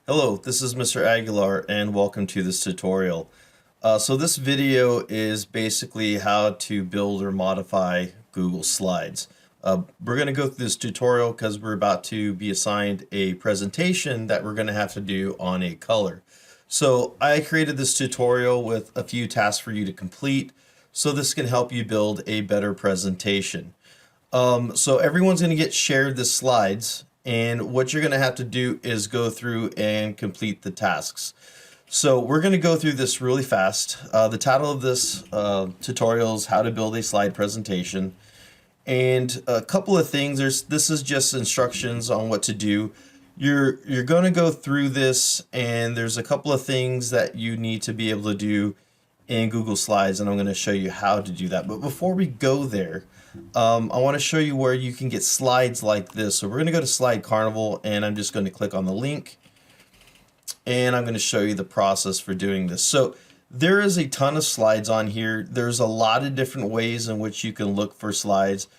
Hello, this is Mr. Aguilar and welcome to this tutorial. So this video is basically how to build or modify Google Slides. We're going to go through this tutorial because we're about to be assigned a presentation that we're going to have to do on a color. So I created this tutorial with a few tasks for you to complete so this can help you build a better presentation. So everyone's going to get shared the slides, and what you're going to have to do is go through and complete the tasks. So we're going to go through this really fast. The title of this tutorial is how to build a slide presentation. And a couple of things, this is just instructions on what to do. You're going to go through this, and there's a couple of things that you need to be able to do in Google Slides, and I'm going to show you how to do that. But before we go there, I want to show you where you can get slides like this. So we're going to go to Slide Carnival, and I'm just going to click on the link, and I'm going to show you the process for doing this. So there is a ton of slides on here. There's a lot of different ways in which you can look for slides.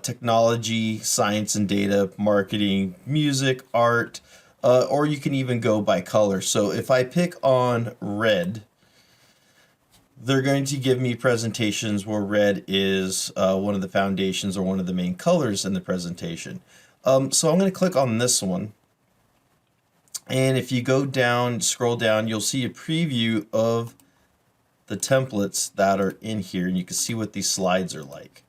Technology, science and data, marketing, music, art, or you can even go by color. So if I pick on red, they're going to give me presentations where red is one of the foundations or one of the main colors in the presentation. So I'm going to click on this one. And if you go down, scroll down, you'll see a preview of the templates that are in here, and you can see what these slides are like.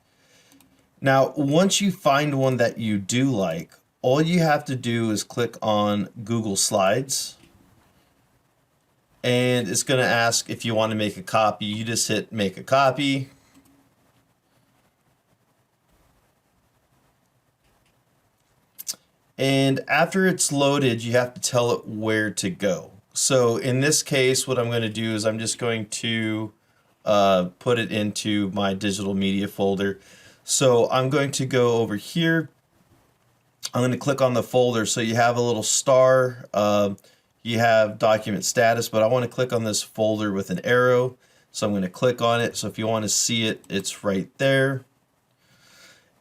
Now, once you find one that you do like, all you have to do is click on Google Slides, and it's going to ask if you want to make a copy. You just hit make a copy. And after it's loaded, you have to tell it where to go. So in this case, what I'm going to do is I'm just going to put it into my digital media folder. So I'm going to go over here. I'm going to click on the folder. So you have a little star. You have document status, but I want to click on this folder with an arrow. So I'm going to click on it. So if you want to see it, it's right there.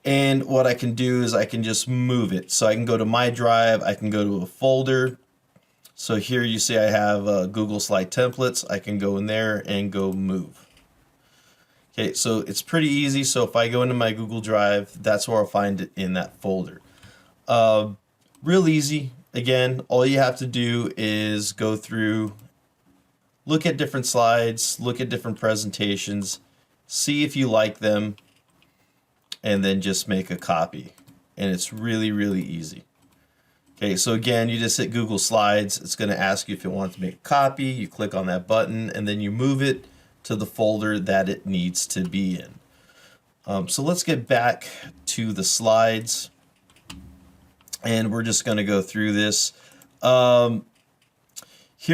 And what I can do is I can just move it. So I can go to my drive. I can go to a folder. So here you see I have Google Slide templates. I can go in there and go move. Okay, so it's pretty easy. So if I go into my Google Drive, that's where I'll find it in that folder. Real easy. Again, all you have to do is go through, look at different slides, look at different presentations, see if you like them, and then just make a copy. And it's really, really easy. Okay, so again, you just hit Google Slides. It's going to ask you if you want to make a copy. You click on that button, and then you move it to the folder that it needs to be in. So let's get back to the slides. And we're just going to go through this. Here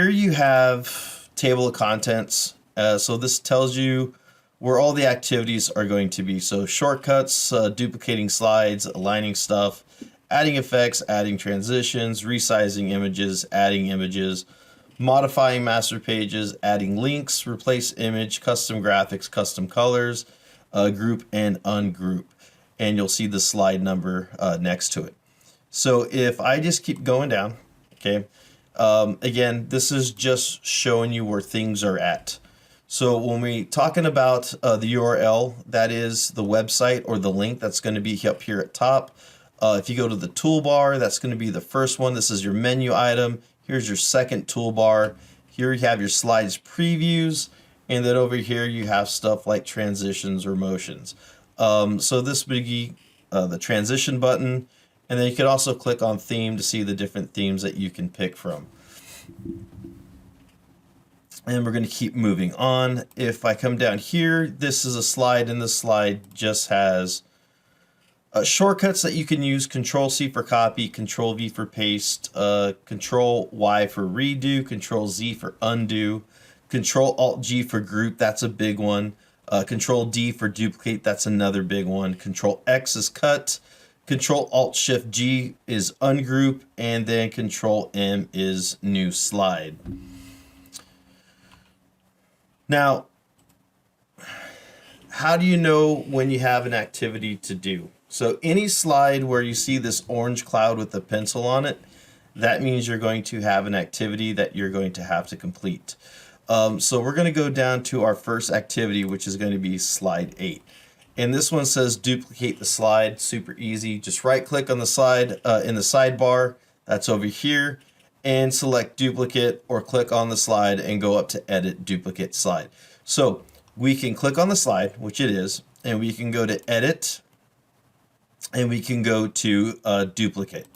you have table of contents. So this tells you where all the activities are going to be. So shortcuts, duplicating slides, aligning stuff, adding effects, adding transitions, resizing images, adding images, modifying master pages, adding links, replace image, custom graphics, custom colors, group and ungroup. And you'll see the slide number next to it. So if I just keep going down, okay, again, this is just showing you where things are at. So when we talking about the URL, that is the website or the link that's going to be up here at top. If you go to the toolbar, that's going to be the first one. This is your menu item. Here's your second toolbar. Here you have your slides previews. And then over here you have stuff like transitions or motions. So this would be the transition button. And then you can also click on theme to see the different themes that you can pick from. And we're going to keep moving on. If I come down here, this is a slide, and this slide just has shortcuts that you can use. Control-C for copy, Control-V for paste, Control-Y for redo, Control-Z for undo, Control-Alt-G for group, that's a big one. Control-D for duplicate, that's another big one. Control-X is cut. Control-Alt-Shift-G is ungroup, and then Control-M is new slide. Now, how do you know when you have an activity to do? So any slide where you see this orange cloud with a pencil on it, that means you're going to have an activity that you're going to have to complete. So we're going to go down to our first activity, which is going to be slide 8. And this one says duplicate the slide. Super easy. Just right click on the slide in the sidebar. That's over here. And select duplicate, or click on the slide and go up to edit duplicate slide. So we can click on the slide, which it is, and we can go to edit, and we can go to duplicate.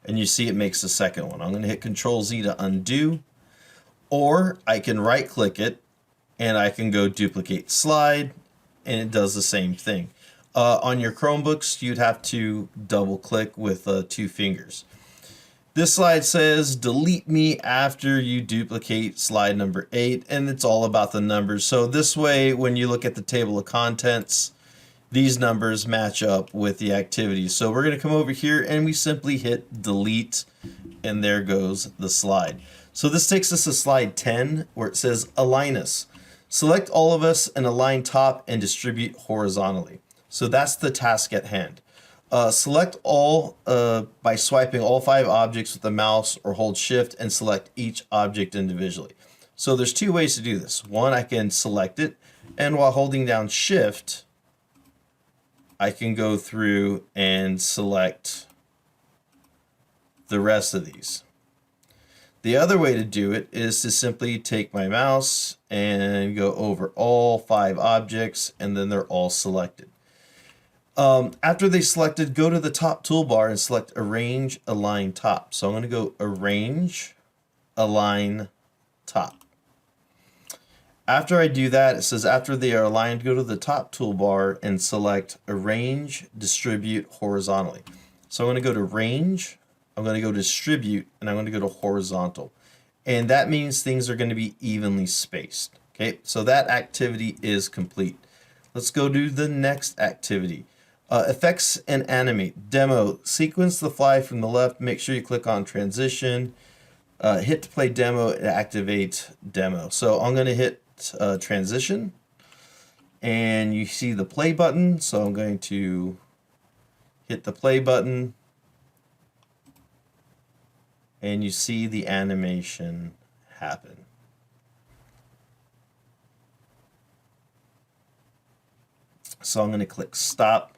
And you see it makes the second one. I'm going to hit Control Z to undo, or I can right click it and I can go duplicate slide, and it does the same thing. On your Chromebooks, you'd have to double click with 2 fingers. This slide says delete me after you duplicate slide number 8, and it's all about the numbers. So this way, when you look at the table of contents, these numbers match up with the activities. So we're going to come over here and we simply hit delete, and there goes the slide. So this takes us to slide 10, where it says align us. Select all of us and align top and distribute horizontally. So that's the task at hand. Select all by swiping all 5 objects with the mouse, or hold shift and select each object individually. So there's 2 ways to do this. One, I can select it, and while holding down shift, I can go through and select the rest of these. The other way to do it is to simply take my mouse and go over all 5 objects, and then they're all selected. After they selected, go to the top toolbar and select Arrange, Align Top. So I'm going to go Arrange, Align Top. After I do that, it says after they are aligned, go to the top toolbar and select Arrange, Distribute Horizontally. So I'm going to go to Range, I'm going to go Distribute, and I'm going to go to Horizontal. And that means things are going to be evenly spaced. Okay, so that activity is complete. Let's go to the next activity. Effects and animate. Demo. Sequence the fly from the left. Make sure you click on transition. Hit to play demo and activate demo. So I'm going to hit transition. And you see the play button. So I'm going to hit the play button. And you see the animation happen. So I'm going to click stop.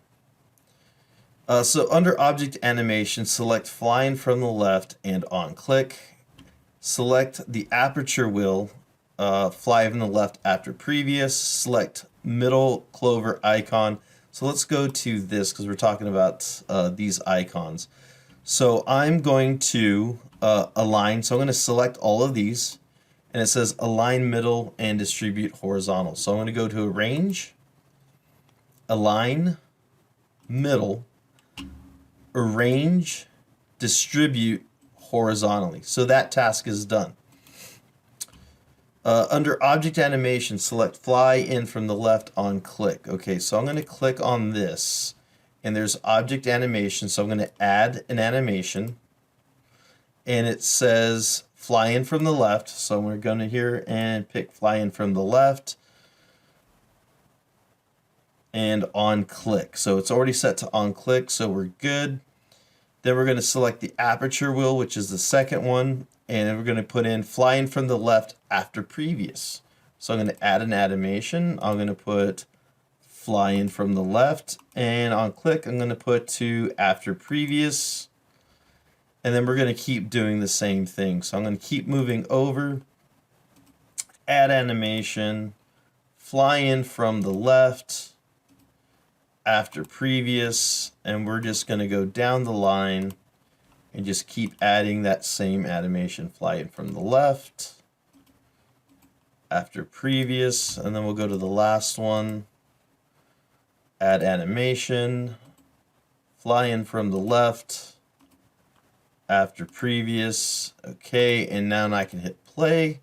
So under object animation, select flying from the left and on click. Select the aperture wheel, fly from the left after previous. Select middle clover icon. So let's go to this because we're talking about these icons. So I'm going to align. So I'm going to select all of these, and it says align middle and distribute horizontal. So I'm going to go to Arrange, Align, Middle, Arrange, Distribute horizontally. So that task is done. Under Object Animation, select Fly in from the left on click. Okay, so I'm going to click on this, and there's Object Animation, so I'm going to add an animation, and it says Fly in from the left, so we're going to here and pick Fly in from the left, and on click. So it's already set to on click, so we're good. Then we're going to select the aperture wheel, which is the second one, and we're going to put in fly in from the left after previous. So I'm going to add an animation. I'm going to put fly in from the left, and on click I'm going to put to after previous, and then we're going to keep doing the same thing. So I'm going to keep moving over, add animation, fly in from the left, after previous, and we're just going to go down the line and just keep adding that same animation. Fly in from the left, after previous, and then we'll go to the last one, add animation, fly in from the left, after previous. Okay, and now I can hit play.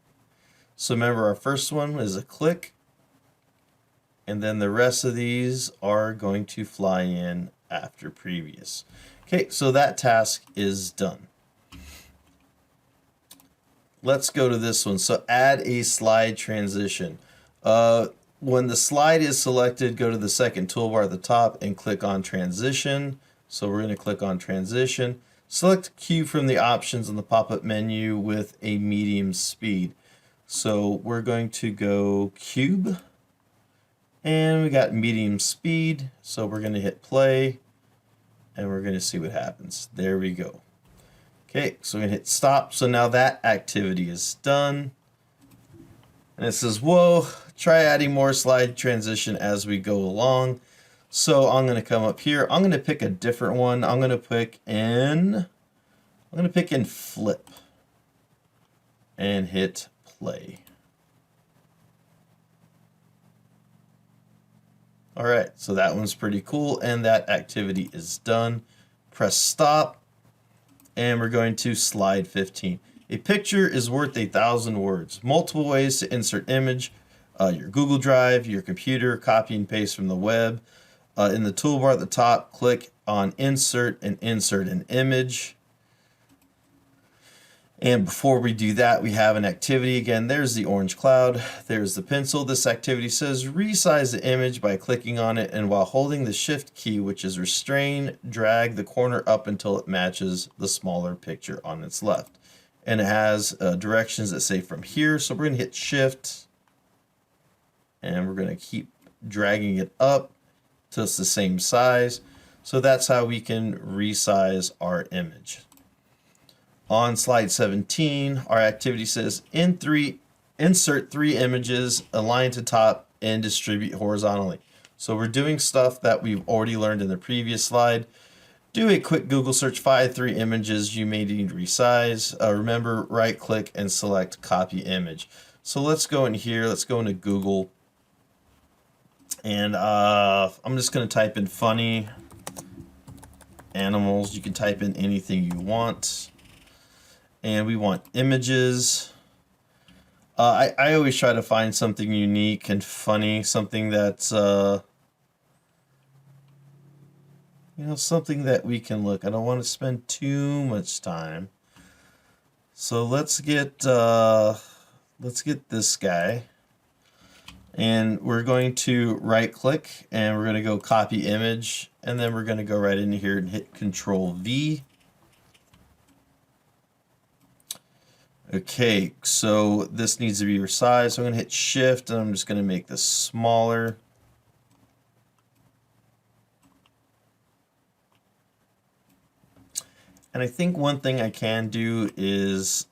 So remember, our first one is a click, and then the rest of these are going to fly in after previous. Okay, so that task is done. Let's go to this one. So add a slide transition. When the slide is selected, go to the second toolbar at the top and click on transition. So we're going to click on transition. Select Q from the options in the pop-up menu with a medium speed. So we're going to go cube, and we got medium speed. So we're going to hit play, and we're going to see what happens. There we go. Okay, so we're going to hit stop. So now that activity is done. And it says, whoa, try adding more slide transition as we go along. So I'm going to come up here. I'm going to pick a different one. I'm going to pick in flip and hit play. All right, so that one's pretty cool, and that activity is done. Press stop, and we're going to slide 15. A picture is worth 1,000 words. Multiple ways to insert image. Your Google Drive, your computer, copy and paste from the web. In the toolbar at the top, click on insert and insert an image. And before we do that, we have an activity. Again, there's the orange cloud, there's the pencil. This activity says resize the image by clicking on it, and while holding the shift key, which is restrain, drag the corner up until it matches the smaller picture on its left. And it has directions that say from here. So we're going to hit shift, and we're going to keep dragging it up till it's the same size. So that's how we can resize our image. On slide 17, our activity says insert 3 images, align to top, and distribute horizontally. So we're doing stuff that we've already learned in the previous slide. Do a quick Google search, find 3 images you may need to resize. Remember, right click and select copy image. So let's go in here, let's go into Google. And I'm just going to type in funny animals. You can type in anything you want. And we want images. I always try to find something unique and funny, something that's, something that we can look. I don't want to spend too much time. So let's get this guy. And we're going to right click, and we're going to go copy image, and then we're going to go right in here and hit Control V. Okay, so this needs to be resized. So I'm going to hit shift, and I'm just going to make this smaller. And I think one thing I can do is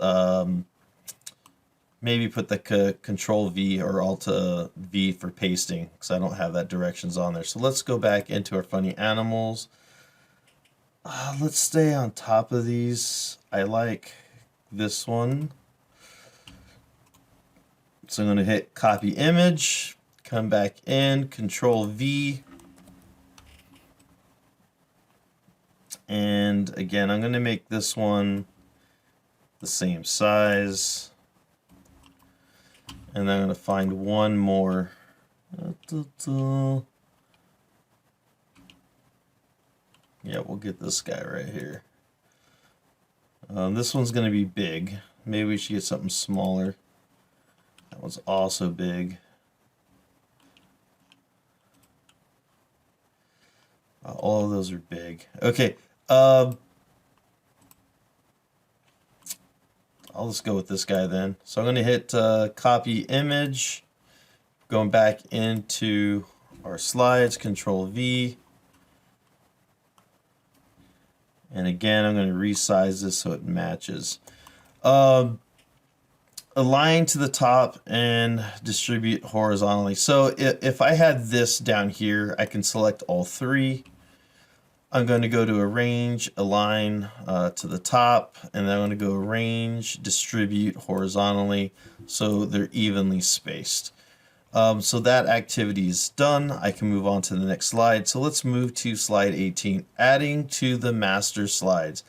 maybe put the Control V or Alt V for pasting, because I don't have that directions on there. So let's go back into our funny animals. Let's stay on top of these. I like this one. So I'm going to hit copy image, come back in, Control V. And again, I'm going to make this one the same size. And then I'm going to find one more. Yeah, we'll get this guy right here. This one's going to be big. Maybe we should get something smaller. That one's also big. All of those are big. Okay. I'll just go with this guy then. So I'm going to hit copy image. Going back into our slides, Control V. And again, I'm going to resize this so it matches. Align to the top and distribute horizontally. So if I had this down here, I can select all 3. I'm going to go to Arrange, Align to the top, and then I'm going to go Arrange, Distribute horizontally, so they're evenly spaced. So that activity is done. I can move on to the next slide. So let's move to slide 18, adding to the master slides.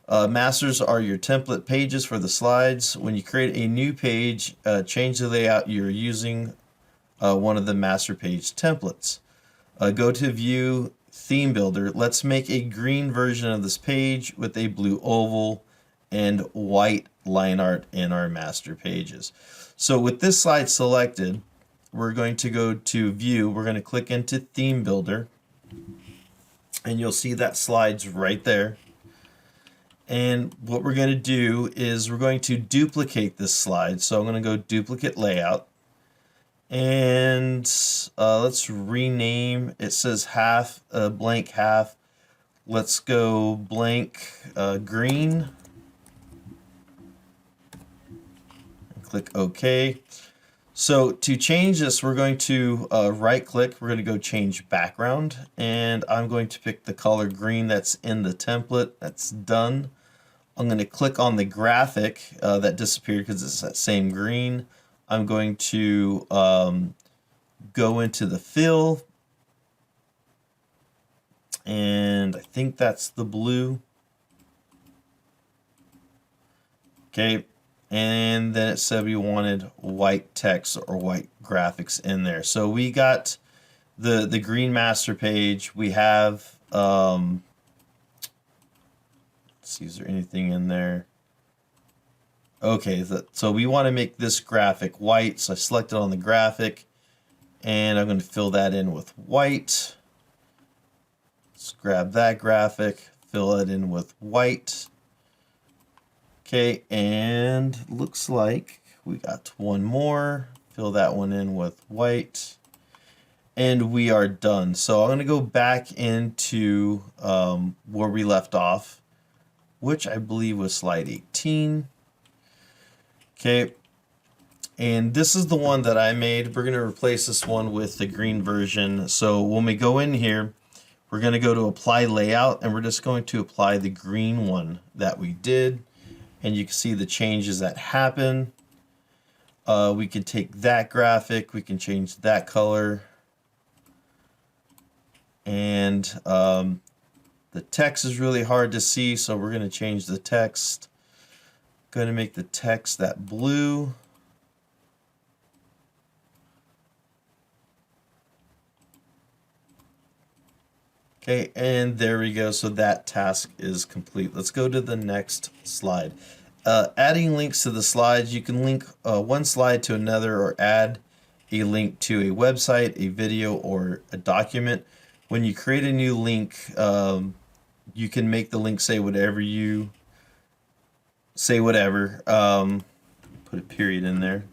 Masters are your template pages for the slides. When you create a new page, change the layout you're using one of the master page templates. Go to View, Theme Builder. Let's make a green version of this page with a blue oval and white line art in our master pages. So with this slide selected, we're going to go to View. We're going to click into Theme Builder, and you'll see that slide's right there. And what we're going to do is we're going to duplicate this slide. So I'm going to go duplicate layout. And let's rename, it says half, blank half. Let's go blank green. And click OK. So to change this, we're going to right click, we're going to go change background, and I'm going to pick the color green that's in the template. That's done. I'm going to click on the graphic that disappeared because it's that same green. I'm going to go into the fill, and I think that's the blue. Okay, and then it said we wanted white text or white graphics in there. So we got the green master page. We have let's see, is there anything in there? Okay, so we want to make this graphic white, so I selected on the graphic, and I'm going to fill that in with white. Let's grab that graphic, fill it in with white. Okay, and looks like we got one more. Fill that one in with white. And we are done. So I'm going to go back into where we left off, which I believe was slide 18. Okay, and this is the one that I made. We're going to replace this one with the green version. So when we go in here, we're going to go to apply layout, and we're just going to apply the green one that we did. And you can see the changes that happen. We can take that graphic, we can change that color. And the text is really hard to see, so we're going to change the text. Going to make the text that blue. Okay, and there we go. So that task is complete. Let's go to the next slide. Adding links to the slides. You can link one slide to another or add a link to a website, a video, or a document. When you create a new link, you can make the link say whatever you say, whatever. Put a period in there.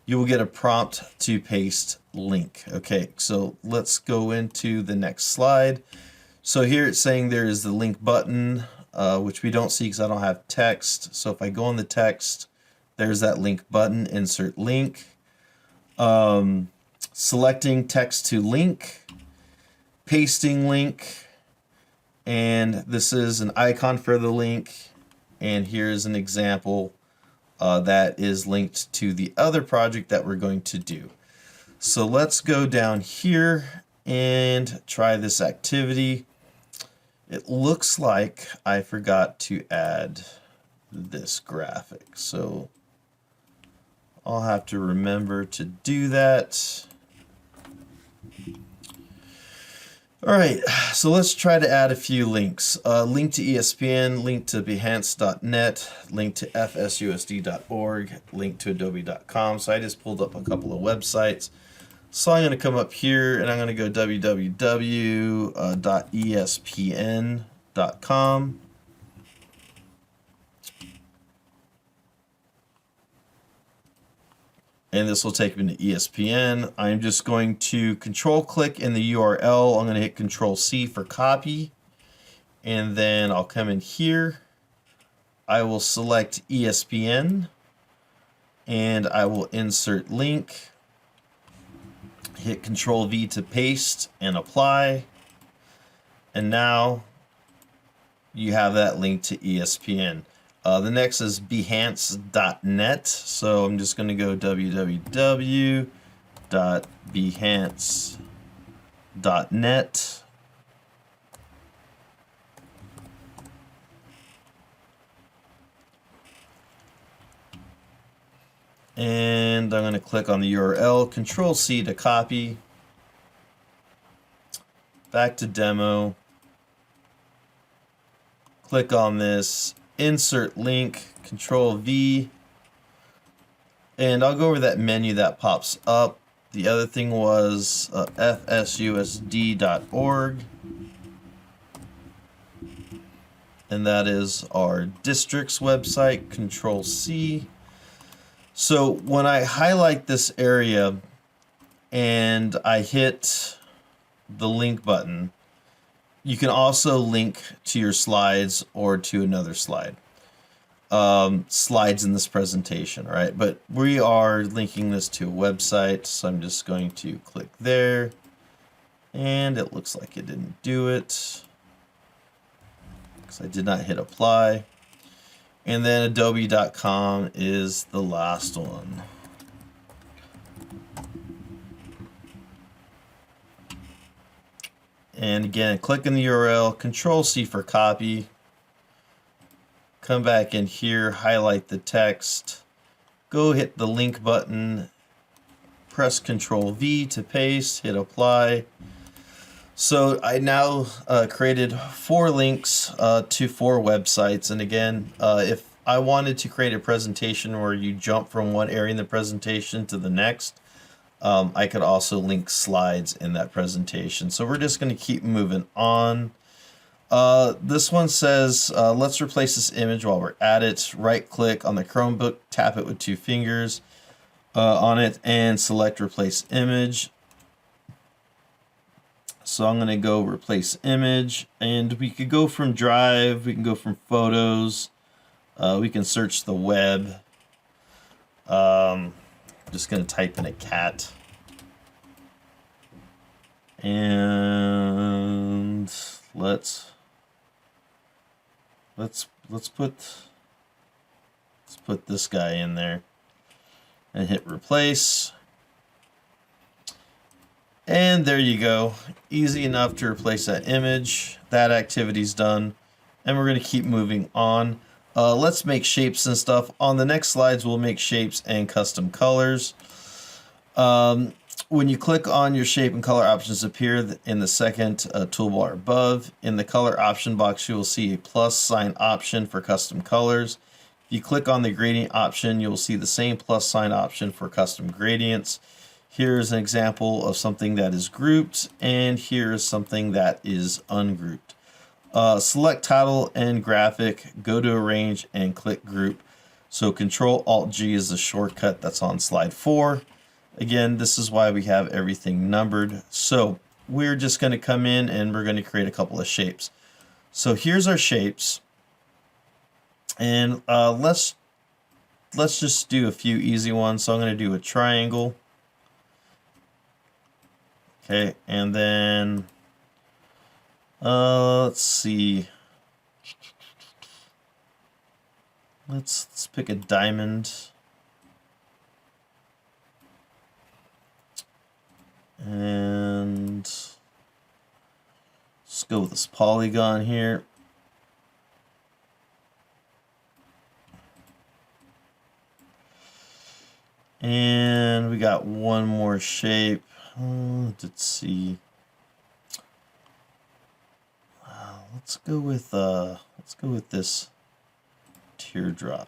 You will get a prompt to paste link. Okay, so let's go into the next slide. So here it's saying there is the link button, which we don't see because I don't have text. So if I go on the text, there's that link button, insert link. Selecting text to link, pasting link, and this is an icon for the link. And here's an example that is linked to the other project that we're going to do. So let's go down here and try this activity. It looks like I forgot to add this graphic, so I'll have to remember to do that. All right, so let's try to add a few links. Link to ESPN, link to Behance.net, link to fsusd.org, link to adobe.com. So I just pulled up a couple of websites. So I'm going to come up here and I'm going to go www.espn.com. And this will take me to ESPN. I'm just going to control click in the URL. I'm going to hit Control C for copy. And then I'll come in here. I will select ESPN. And I will insert link. Hit Control V to paste and apply. And now you have that link to ESPN. The next is Behance.net. So I'm just going to go www.behance.net. And I'm going to click on the URL, Control C to copy. Back to demo. Click on this. Insert link, Control V, and I'll go over that menu that pops up. The other thing was fsusd.org. and that is our district's website, Control C. So when I highlight this area and I hit the link button, you can also link to your slides or to another slide. Slides in this presentation, right? But we are linking this to a website, so I'm just going to click there, and it looks like it didn't do it because I did not hit apply. And then adobe.com is the last one. And again, click in the URL, Control C for copy. Come back in here, highlight the text, go hit the link button, press Control V to paste, hit apply. So I now created 4 links to 4 websites. And again, if I wanted to create a presentation where you jump from one area in the presentation to the next, I could also link slides in that presentation. So we're just going to keep moving on. This one says, let's replace this image while we're at it. Right click on the Chromebook, tap it with 2 fingers on it, and select replace image. So I'm going to go replace image, and we could go from Drive, we can go from photos, we can search the web. Just going to type in a cat. And let's put this guy in there and hit replace. And there you go. Easy enough to replace that image. That activity's done. And we're going to keep moving on. Let's make shapes and stuff. On the next slides, we'll make shapes and custom colors. When you click on your shape and color options appear in the second toolbar above. In the color option box, you will see a plus sign option for custom colors. If you click on the gradient option, you will see the same plus sign option for custom gradients. Here's an example of something that is grouped, and here's something that is ungrouped. Select title and graphic, go to arrange, and click group. So Control-Alt-G is the shortcut that's on slide 4. Again, this is why we have everything numbered. So we're just going to come in and we're going to create a couple of shapes. So here's our shapes. And let's just do a few easy ones. So I'm going to do a triangle. Okay, and then let's see. Let's pick a diamond. And let's go with this polygon here. And we got one more shape. Let's see. Let's go with this teardrop.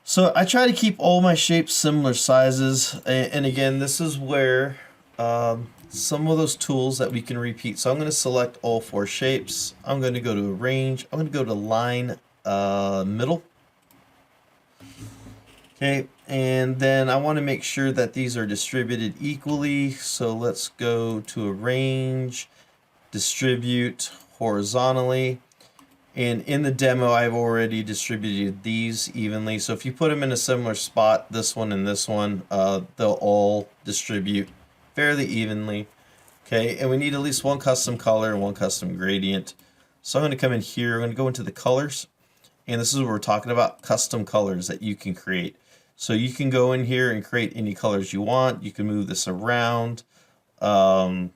So I try to keep all my shapes similar sizes, and again, this is where some of those tools that we can repeat. So I'm going to select all 4 shapes. I'm going to go to arrange. I'm going to go to line middle. Okay, and then I want to make sure that these are distributed equally. So let's go to arrange, distribute horizontally. And in the demo, I've already distributed these evenly. So if you put them in a similar spot, this one and this one, they'll all distribute fairly evenly. Okay, and we need at least one custom color and one custom gradient. So I'm going to come in here. I'm going to go into the colors. And this is what we're talking about, custom colors that you can create. So you can go in here and create any colors you want. You can move this around. I'm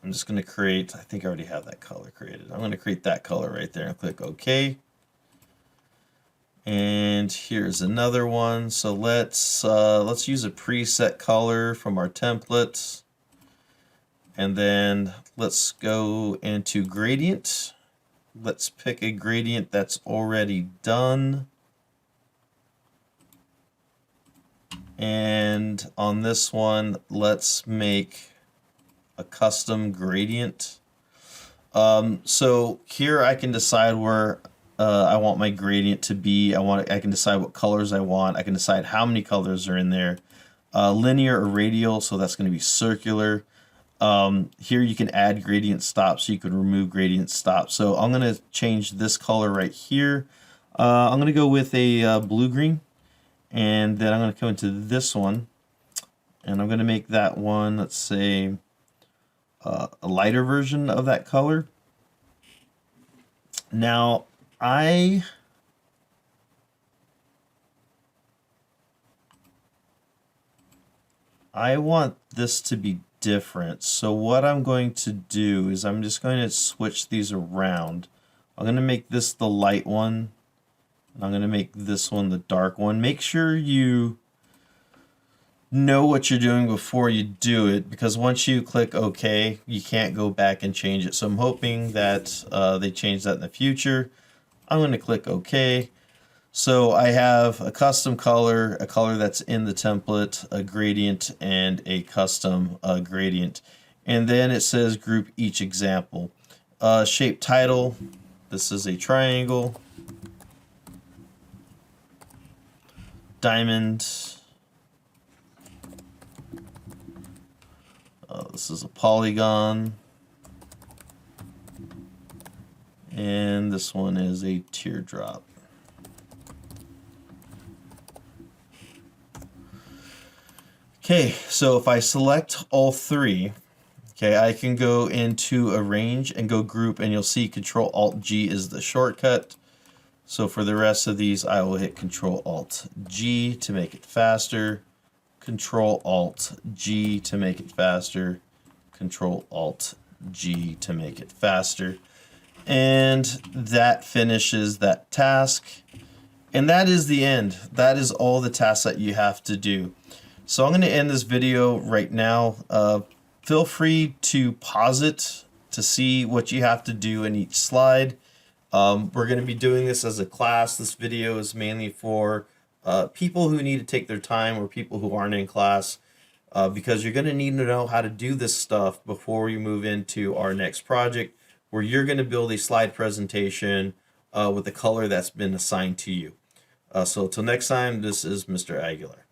just going to create, I think I already have that color created. I'm going to create that color right there and click OK. And here's another one. So let's use a preset color from our template. And then let's go into gradient. Let's pick a gradient that's already done. And on this one, let's make a custom gradient. So here I can decide where I want my gradient to be. I can decide what colors I want. I can decide how many colors are in there. Linear or radial, so that's going to be circular. Here you can add gradient stops, so you can remove gradient stops. So I'm going to change this color right here. I'm going to go with a blue-green, and then I'm going to go into this one, and I'm going to make that one, let's say, a lighter version of that color. Now, I want this to be different. So what I'm going to do is I'm just going to switch these around. I'm going to make this the light one, and I'm going to make this one the dark one. Make sure you know what you're doing before you do it, because once you click OK, you can't go back and change it. So I'm hoping that they change that in the future. I'm going to click OK. So I have a custom color, a color that's in the template, a gradient, and a custom gradient. And then it says group each example. Shape title, this is a triangle. Diamond, this is a polygon. And this one is a teardrop. Okay, so if I select all three, okay, I can go into Arrange and go Group, and you'll see Control-Alt-G is the shortcut. So for the rest of these, I will hit Control-Alt-G to make it faster, Control-Alt-G to make it faster, Control-Alt-G to make it faster. And that finishes that task. And that is the end. That is all the tasks that you have to do. So I'm going to end this video right now. Feel free to pause it to see what you have to do in each slide. We're going to be doing this as a class. This video is mainly for people who need to take their time, or people who aren't in class, because you're going to need to know how to do this stuff before you move into our next project, where you're going to build a slide presentation with the color that's been assigned to you. So until next time, this is Mr. Aguilar.